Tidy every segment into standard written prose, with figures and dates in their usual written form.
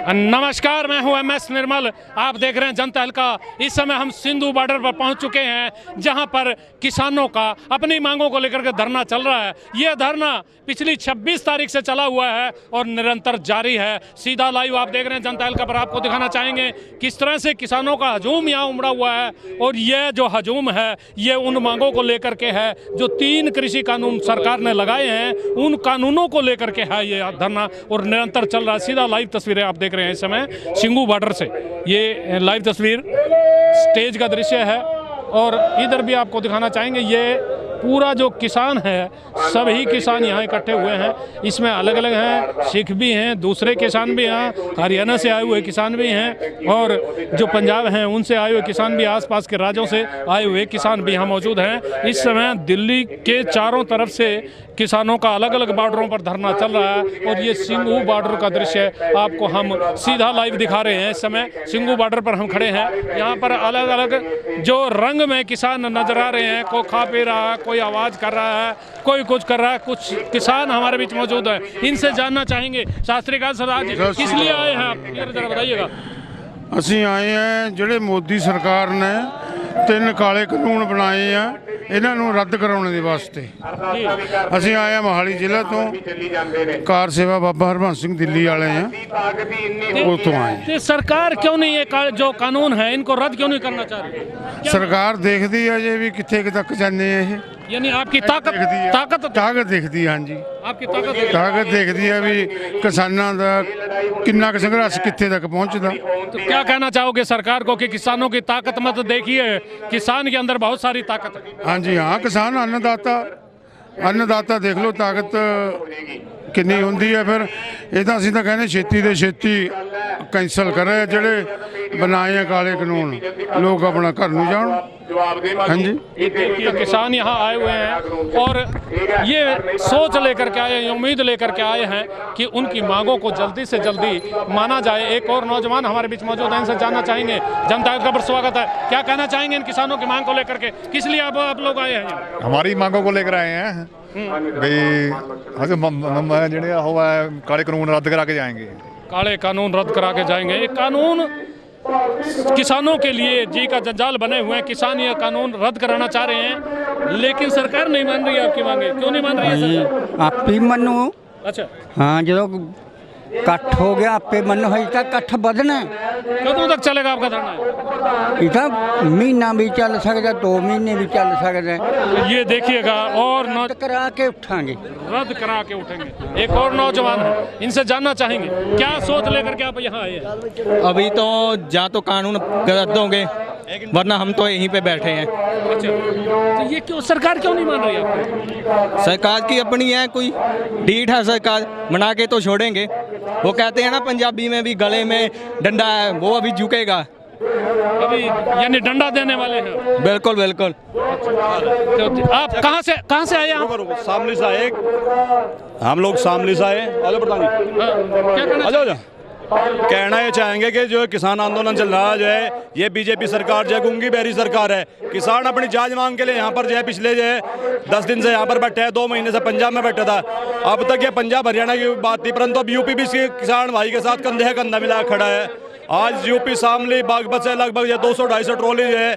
नमस्कार, मैं हूं MS निर्मल। आप देख रहे हैं जनता हल्का। इस समय हम सिंधु बॉर्डर पर पहुंच चुके हैं, जहां पर किसानों का अपनी मांगों को लेकर के धरना चल रहा है। यह धरना पिछली 26 तारीख से चला हुआ है और निरंतर जारी है। सीधा लाइव आप देख रहे हैं जनता हल्का पर। आपको दिखाना चाहेंगे किस तरह से किसानों का हजूम यहाँ उमड़ा हुआ है। और यह जो हजूम है ये उन मांगों को लेकर के है जो 3 कृषि कानून सरकार ने लगाए हैं, उन कानूनों को लेकर के है ये धरना और निरंतर चल रहा है। सीधा लाइव तस्वीरें आप देख रहे हैं इस समय सिंघू बॉर्डर से। ये लाइव तस्वीर स्टेज का दृश्य है और इधर भी आपको दिखाना चाहेंगे। ये पूरा जो किसान है, सभी किसान यहाँ इकट्ठे हुए हैं। इसमें अलग अलग हैं, सिख भी हैं, दूसरे किसान भी हैं, हरियाणा से आए हुए किसान भी हैं और जो पंजाब हैं उनसे आए हुए किसान भी, आसपास के राज्यों से आए हुए किसान भी यहाँ मौजूद हैं। इस समय दिल्ली के चारों तरफ से किसानों का अलग अलग बॉर्डरों पर धरना चल रहा है और ये सिंघू बॉर्डर का दृश्य आपको हम सीधा लाइव दिखा रहे हैं। इस समय सिंघू बॉर्डर पर हम खड़े हैं। यहाँ पर अलग अलग जो रंग में किसान नजर आ रहे हैं, कोई खा पी रहा है, कोई आवाज कर रहा है, कोई कुछ कर रहा है। कुछ किसान हमारे बीच मौजूद है, इनसे जानना चाहेंगे। शास्त्री काल सरदार जी, किस लिए आए हैं आप, ये जरा बताइएगा। ਅਸੀਂ ਆਏ ਹਾਂ ਜਿਹੜੇ ਮੋਦੀ ਸਰਕਾਰ ਨੇ 3 ਕਾਲੇ ਕਾਨੂੰਨ ਬਣਾਏ ਆ, ਇਹਨਾਂ ਨੂੰ ਰੱਦ ਕਰਾਉਣ ਦੇ ਵਾਸਤੇ ਅਸੀਂ ਆਏ ਹਾਂ ਮੋਹਾਲੀ ਜ਼ਿਲ੍ਹਾ ਤੋਂ। ਕਾਰ ਸੇਵਾ ਬਾਬਾ ਹਰਬੰਸ ਸਿੰਘ ਦਿੱਲੀ वाले हैं, ਉੱਥੋਂ ਆਏ। तो सरकार क्यों नहीं ये जो कानून है इनको रद्द क्यों नहीं करना चाह रही? ਸਰਕਾਰ ਦੇਖਦੀ ਆ ਜੇ ਵੀ ਕਿੱਥੇ ਤੱਕ ਜਾਂਦੇ ਆ ਇਹ, यानी आपकी ताकत ਦੇਖਦੀ ਆ। ਹਾਂਜੀ, आपकी ਤਾਕਤ ਦੇਖਦੀ ਆ ਵੀ ਕਿਸਾਨਾਂ ਦਾ ਕਿੰਨਾ ਕੁ ਸੰਘਰਸ਼ ਕਿੱਥੇ ਤੱਕ ਪਹੁੰਚਦਾ। तो क्या कहना चाहोगे सरकार को कि किसानों की ताकत मत देखिए, किसान के अंदर बहुत सारी ताकत है। ਹਾਂਜੀ ਹਾਂ, ਕਿਸਾਨ ਅੰਨਦਾਤਾ ਦੇਖ ਲਓ ਤਾਕਤ ਕਿੰਨੀ ਹੁੰਦੀ ਹੈ। ਫਿਰ ਇਹ ਤਾਂ ਅਸੀਂ ਤਾਂ ਕਹਿੰਦੇ ਛੇਤੀ ਦੇ ਛੇਤੀ ਕੈਂਸਲ ਕਰੇ ਜਿਹੜੇ ਬਣਾਏ ਆ ਕਾਲੇ ਕਾਨੂੰਨ, ਲੋਕ ਆਪਣਾ ਘਰ ਨੂੰ ਜਾਣ। हाँ जी, देखिए किसान यहाँ आए हुए हैं और ये सोच लेकर के आए हैं, उम्मीद लेकर के आए हैं कि उनकी मांगों को जल्दी से जल्दी माना जाए। एक और नौजवान हमारे बीच मौजूद हैं, इनसे जानना चाहेंगे। जनता का स्वागत है, क्या कहना चाहेंगे इन किसानों की मांग को लेकर के? किस लिए आप लोग आए हैं? हमारी मांगों को लेकर आए हैं भाई। काले कानून रद्द करा के जाएंगे। काले कानून रद्द करा के जाएंगे। ये कानून किसानों के लिए जी का जंजाल बने हुए हैं। किसान ये कानून रद्द कराना चाह रहे हैं लेकिन सरकार नहीं मान रही है आपकी मांगे। क्यों नहीं मान रही है सरकार? आपी मनो। अच्छा, हाँ, जो कट्ठ हो गया आपे मन हो कट्ठ बदना कदों तक चलेगा आपका धरना? इतना महीना भी चल सकता, 2 महीने भी चल सकते। ये देखिएगा और रद्द करा के उठांगे, रद्द करा के उठेंगे। एक और नौजवान है, इनसे जानना चाहेंगे क्या सोच लेकर के आप यहाँ आए हैं? अभी तो या तो कानून रद्द होंगे वरना हम तो यहीं पे बैठे हैं। अच्छा, तो ये क्यों सरकार क्यों नहीं मान रही आपको? सरकार की अपनी है, कोई ढीठ है सरकार, मना के तो छोड़ेंगे। वो कहते हैं ना पंजाबी में भी, गले में डंडा है वो अभी झुकेगा। अभी यानी डंडा देने वाले हैं। बिल्कुल बिल्कुल। तो आप कहाँ से आए? शामली से आए हम लोग, शामली से आए। कहना ये चाहेंगे कि जो किसान आंदोलन चल रहा है जो है, ये बीजेपी सरकार जो है गूंगी बहरी सरकार है। किसान अपनी जान मांग के लिए यहाँ पर जो है पिछले जो है 10 दिन से यहाँ पर बैठे हैं। 2 महीने से पंजाब में बैठा था। अब तक ये पंजाब हरियाणा की बात थी, परंतु अब यूपी भी किसान भाई के साथ कंधे से कंधा मिला खड़ा है। आज यूपी शामली बागपत से लगभग 200-250 ट्रॉली जो है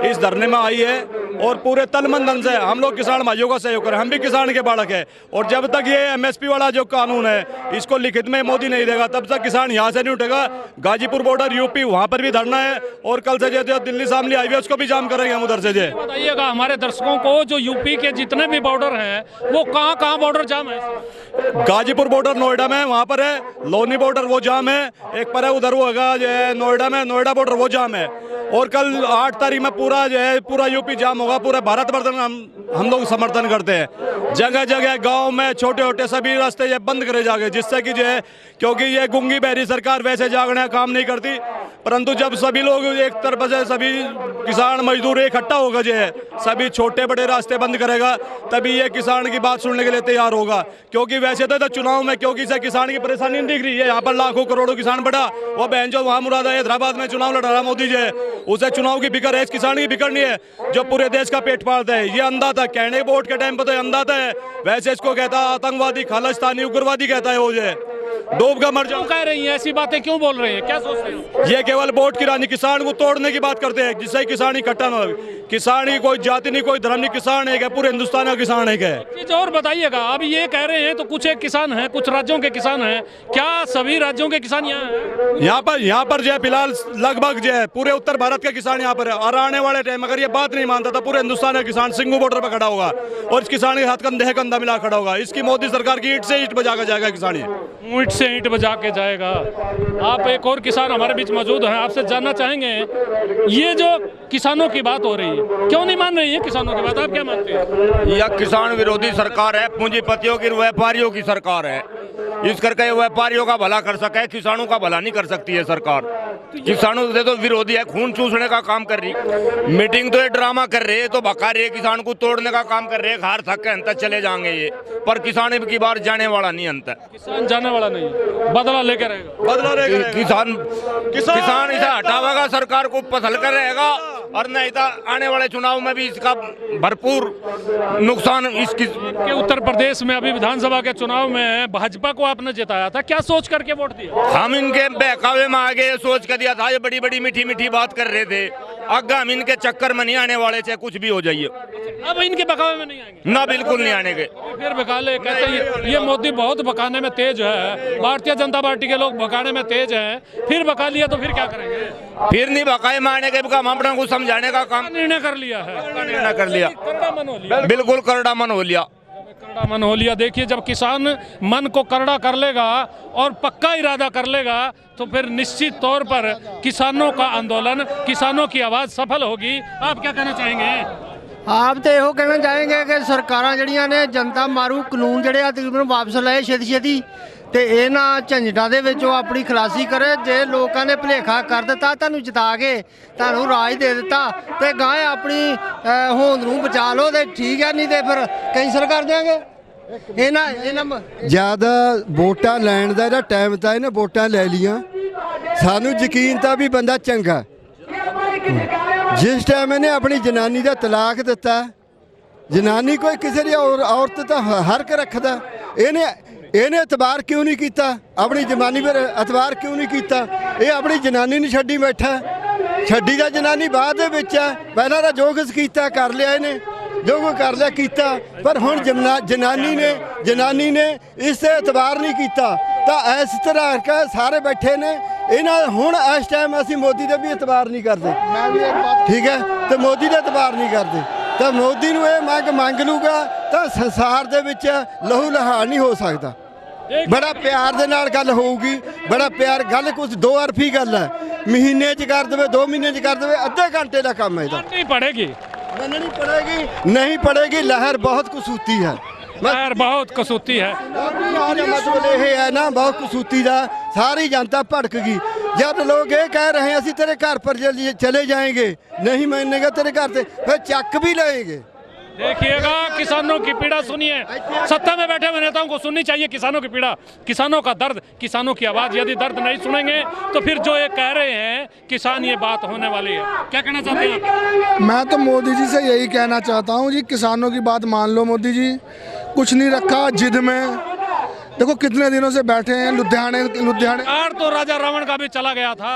इस धरने में आई है और पूरे तलमंदन से हम लोग किसान भाइयों का सहयोग करें। हम भी किसान के बालक है और जब तक ये MSP वाला जो कानून है इसको लिखित में मोदी नहीं देगा तब तक किसान यहाँ से नहीं उठेगा। गाजीपुर बॉर्डर यूपी, वहाँ पर भी धरना है और कल से जो दिल्ली शामली हाईवे उसको भी जाम करेंगे हम उधर से। बताइएगा हमारे दर्शकों को, जो यूपी के जितने भी बॉर्डर हैं वो कहाँ बॉर्डर जाम है? गाजीपुर बॉर्डर नोएडा में वहाँ पर है, लोनी बॉर्डर वो जाम है, एक पर है उधर वो होगा जो है नोएडा में, नोएडा बॉर्डर वो जाम है। और कल 8 तारीख में पूरा जो है पूरा यूपी जाम होगा। पूरे भारत वर्ष हम लोग समर्थन करते हैं। जगह जगह गांव में छोटे छोटे सभी रास्ते ये बंद करे जाएंगे, जिससे कि जो है, क्योंकि ये गूंगी बहरी सरकार वैसे जागने काम नहीं करती, परंतु जब सभी लोग एक तरफ से सभी किसान मजदूर इकट्ठा होगा जो है, सभी छोटे बड़े रास्ते बंद करेगा, तभी ये किसान की बात सुनने के लिए तैयार होगा। क्योंकि वैसे तो चुनाव में क्योंकि इसे किसान की परेशानी नहीं दिख रही है। यहाँ पर लाखों करोड़ों किसान बढ़ा, वो बहन जो वहाँ मुरादा हैदराबाद में चुनाव लड़ा रहा मोदी जी है, उसे चुनाव की फिक्र है, इस किसान की फिक्र नहीं है जो पूरे देश का पेट पालता है। ये अंधा था, कहने वोट के टाइम पर तो अंधा था, वैसे इसको कहता आतंकवादी, खालिस्तानी, उग्रवादी कहता है वो जो है। डूब कर मर क्यों जाऊं। कह रही हैं ऐसी बातें, क्यों बोल रहे हैं, क्या सोच रहे हो? ये केवल वोट की रानी, किसान को तोड़ने की बात करते हैं, जिससे किसान इकट्ठा न हो। किसान ही कोई जाति नहीं, कोई धर्म नहीं, किसान एक है, पूरे हिंदुस्तान का किसान एक है। चीज और बताइएगा, अब ये कह रहे हैं तो कुछ एक किसान हैं, कुछ राज्यों के किसान हैं, क्या सभी राज्यों के किसान यहाँ हैं? यहाँ पर जो है फिलहाल लगभग जो है पूरे उत्तर भारत के किसान यहाँ पर है, और आने वाले टाइम अगर ये बात नहीं मानता था पूरे हिंदुस्तान का किसान सिंगू बॉर्डर पर खड़ा होगा और इस किसान के हाथ कंधे कंधा मिला खड़ा होगा। इसकी मोदी सरकार की ईंट से ईंट बजा कर जाएगा किसान ये। ईंट से ईंट बजा के जाएगा। आप एक और किसान हमारे बीच मौजूद हैं, आपसे जानना चाहेंगे ये जो किसानों की बात हो रही है, क्यों नहीं मान रही है किसानों की बात, आप क्या मानते हैं? यह किसान विरोधी सरकार है, पूंजीपतियों की, व्यापारियों की सरकार है। इस करके व्यापारियों का भला कर सके, किसानों का भला नहीं कर सकती है सरकार। किसानों से तो विरोधी है, खून चूसने का काम कर रही। मीटिंग तो ये ड्रामा कर रहे है, तो भका रहे, किसान को तोड़ने का काम कर रहे हैं। हार थक के अंत चले जाएंगे ये, पर किसान की बार जाने वाला नहीं अंत। किसान जाने वाला नहीं है, बदला लेकर रहेगा। बदला रहेगा किसान इसे हटावेगा, सरकार को फसल कर रहेगा, और नहीं तो आने वाले चुनाव में भी इसका भरपूर नुकसान इसकी। के उत्तर प्रदेश में अभी विधानसभा के चुनाव में भाजपा को आपने जिताया था, क्या सोच करके वोट दिया? हम इनके बहकावे में आगे सोच कर दिया था, ये बड़ी बड़ी मीठी मीठी बात कर रहे थे। आगे हम इनके चक्कर में नहीं आने वाले, चाहे कुछ भी हो जाइए। अब इनके बकावे में नहीं आएंगे ना, बिल्कुल नहीं आने के। फिर बकाले कहते हैं ये मोदी बहुत बकाने में तेज है, भारतीय जनता पार्टी के लोग बकाने में तेज हैं, फिर बका लिया तो फिर क्या करेंगे? फिर नहीं बकाए में आने के, हम अपने को समझाने का काम निर्णय कर लिया है, निर्णय कर लिया, करड़ा मन हो लिया, बिल्कुल करड़ा मन हो लिया। करड़ा मन हो लिया। देखिए, जब किसान मन को करड़ा कर लेगा और पक्का इरादा कर लेगा तो फिर निश्चित तौर पर किसानों का आंदोलन, किसानों की आवाज़ सफल होगी। आप क्या कहना चाहेंगे? आप तो ਇਹੋ ਕਹਿਣਾ ਚਾਹਾਂਗੇ ਕਿ ਸਰਕਾਰਾਂ ਜਿਹੜੀਆਂ ਨੇ ਜਨਤਾ ਮਾਰੂ ਕਾਨੂੰਨ ਜਿਹੜੇ ਆ ਤਕਰੀਬਨ ਵਾਪਸ ਲਏ ਛੇਤੀ ਛੇਤੀ ਤੇ ਇਹਨਾਂ ਝੰਜਟਾਂ ਦੇ ਵਿੱਚੋਂ ਆਪਣੀ ਖਲਾਸੀ ਕਰੇ। ਜੇ ਲੋਕਾਂ ਨੇ ਭੁਲੇਖਾ ਕਰ ਦਿੱਤਾ, ਤੁਹਾਨੂੰ ਜਿਤਾ ਕੇ ਤੁਹਾਨੂੰ ਰਾਜ ਦੇ ਦਿੱਤਾ ਤੇ ਗਾਂ ਆਪਣੀ ਹੋਂਦ ਨੂੰ ਬਚਾ ਲਓ ਤੇ ਠੀਕ ਹੈ, ਨਹੀਂ ਤੇ ਫਿਰ ਕੈਂਸਲ ਕਰ ਦਿਆਂਗੇ। ਇਹਨਾਂ ਜਿਆਦਾ ਵੋਟਾਂ ਲੈਣ ਦਾ ਜਿਹੜਾ ਟਾਈਮ ਤਾਂ ਇਹਨੇ ਵੋਟਾਂ ਲੈ ਲੀਆਂ, ਸਾਨੂੰ ਯਕੀਨ ਤਾਂ ਵੀ ਬੰਦਾ ਚੰਗਾ। ਜਿਸ ਟਾਈਮ ਇਹਨੇ ਆਪਣੀ ਜਨਾਨੀ ਦਾ ਤਲਾਕ ਦਿੱਤਾ, ਜਨਾਨੀ ਕੋਈ ਕਿਸੇ ਦੀ ਔਰਤ ਤਾਂ ਹਰਕ ਰੱਖਦਾ, ਇਹਨੇ ਇਤਬਾਰ ਕਿਉਂ ਨਹੀਂ ਕੀਤਾ? ਆਪਣੀ ਜਨਾਨੀ ਪਰ ਇਤਬਾਰ ਕਿਉਂ ਨਹੀਂ ਕੀਤਾ? ਇਹ ਆਪਣੀ ਜਨਾਨੀ ਨੂੰ ਛੱਡੀ ਬੈਠਾ, ਛੱਡੀ ਦਾ ਜਨਾਨੀ ਬਾਅਦ ਦੇ ਵਿੱਚ ਹੈ। ਪਹਿਲਾਂ ਤਾਂ ਜੋ ਕੁਛ ਕੀਤਾ ਕਰ ਲਿਆ ਇਹਨੇ, ਜੋ ਕੁਛ ਕਰ ਲਿਆ ਕੀਤਾ, ਪਰ ਹੁਣ ਜਨਾਨੀ ਨੇ ਇਸ ਤੇ ਇਤਬਾਰ ਨਹੀਂ ਕੀਤਾ। ਤਾਂ ਇਸ ਤਰ੍ਹਾਂ ਕੇ ਸਾਰੇ ਬੈਠੇ ਨੇ ਇਹਨਾਂ। ਹੁਣ ਇਸ ਟਾਈਮ ਅਸੀਂ ਮੋਦੀ ਦਾ ਵੀ ਇਤਬਾਰ ਨਹੀਂ ਕਰਦੇ, ਠੀਕ ਹੈ, ਤੇ ਮੋਦੀ ਦਾ ਇਤਬਾਰ ਨਹੀਂ ਕਰਦੇ ਤਾਂ ਮੋਦੀ ਨੂੰ ਇਹ ਮੰਗ ਲੂਗਾ ਤਾਂ ਸੰਸਾਰ ਦੇ ਵਿੱਚ ਲਹੂ ਲਹਾਨ ਨਹੀਂ ਹੋ ਸਕਦਾ। ਬੜਾ ਪਿਆਰ ਦੇ ਨਾਲ ਗੱਲ ਹੋਊਗੀ, ਬੜਾ ਪਿਆਰ, ਗੱਲ ਕੁਝ ਦੋ ਅਰਫੀ ਗੱਲ ਹੈ। ਮਹੀਨੇ 'ਚ ਕਰ ਦੇਵੇ, 2 ਮਹੀਨੇ 'ਚ ਕਰ ਦੇਵੇ, ਅੱਧੇ ਘੰਟੇ ਦਾ ਕੰਮ ਹੈ ਇਹਦਾ। नहीं पड़ेगी, नहीं पड़ेगी। लहर बहुत कसूती है, लहर बहुत कसूती है। मतलब ये है ना, बहुत कसूती ਦਾ सारी जनता भड़क गई। जब लोग ये कह रहे हैं ਅਸੀਂ तेरे घर पर चले जाएंगे, नहीं मानेगा तेरे घर से, फिर चक भी लेंगे। देखिएगा, किसानों की पीड़ा सुनिए। सत्ता में बैठे हुए नेताओं को सुननी चाहिए किसानों की पीड़ा, किसानों का दर्द, किसानों की आवाज़। यदि दर्द नहीं सुनेंगे तो फिर जो ये कह रहे हैं किसान, ये बात होने वाली है। क्या कहना चाहते हैं आप? मैं तो मोदी जी से यही कहना चाहता हूँ जी, किसानों की बात मान लो। मोदी जी कुछ नहीं रखा जिद में, देखो कितने दिनों से बैठे हैं लुधियाने। अहंकार तो राजा रावण का भी चला गया था।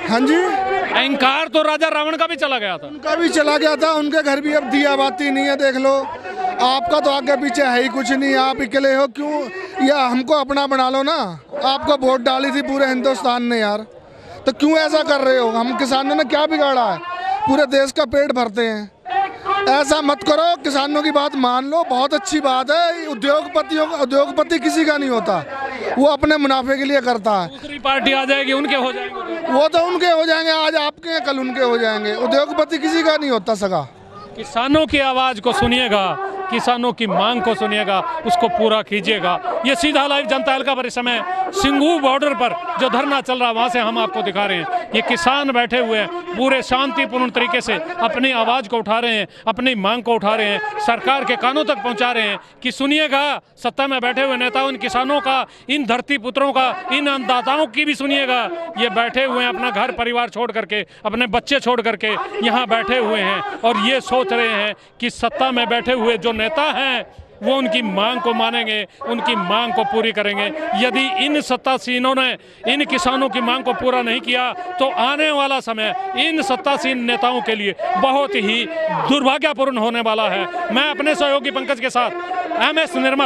हाँ जी, अहंकार तो राजा रावण का भी चला गया था, उनका भी चला गया था। उनके घर भी अब दिया बाती नहीं है, देख लो। आपका तो आगे पीछे है ही कुछ नहीं, आप अकेले हो। क्यों, या हमको अपना बना लो ना। आपको वोट डाली थी पूरे हिंदुस्तान ने यार, तो क्यों ऐसा कर रहे हो? हम किसानों ने क्या बिगाड़ा है? पूरे देश का पेट भरते हैं। ऐसा मत करो, किसानों की बात मान लो, बहुत अच्छी बात है। उद्योगपति किसी का नहीं होता, वो अपने मुनाफे के लिए करता है। दूसरी पार्टी आ जाएगी, उनके हो जाएंगे, वो तो उनके हो जाएंगे, आज आपके हैं, कल उनके हो जाएंगे। उद्योगपति किसी का नहीं होता सगा। किसानों की आवाज़ को सुनिएगा, किसानों की मांग को सुनिएगा, उसको पूरा कीजिएगा। ये सीधा लाइव जनता हल्का पर इस समय सिंगू बॉर्डर पर जो धरना चल रहा है वहाँ से हम आपको दिखा रहे हैं। ये किसान बैठे हुए हैं, पूरे शांतिपूर्ण तरीके से अपनी आवाज़ को उठा रहे हैं, अपनी मांग को उठा रहे हैं, सरकार के कानों तक पहुँचा रहे हैं कि सुनिएगा। सत्ता में बैठे हुए नेताओं, इन किसानों का, इन धरती पुत्रों का, इन अन्नदाताओं की भी सुनिएगा। ये बैठे हुए हैं अपना घर परिवार छोड़ करके, अपने बच्चे छोड़ करके यहाँ बैठे हुए हैं और ये सोच रहे हैं कि सत्ता में बैठे हुए जो नेता हैं वो उनकी मांग को मानेंगे, उनकी मांग को पूरी करेंगे। यदि इन सत्तासीनों ने इन किसानों की मांग को पूरा नहीं किया तो आने वाला समय इन सत्तासीन नेताओं के लिए बहुत ही दुर्भाग्यपूर्ण होने वाला है। मैं अपने सहयोगी पंकज के साथ MS निर्मल।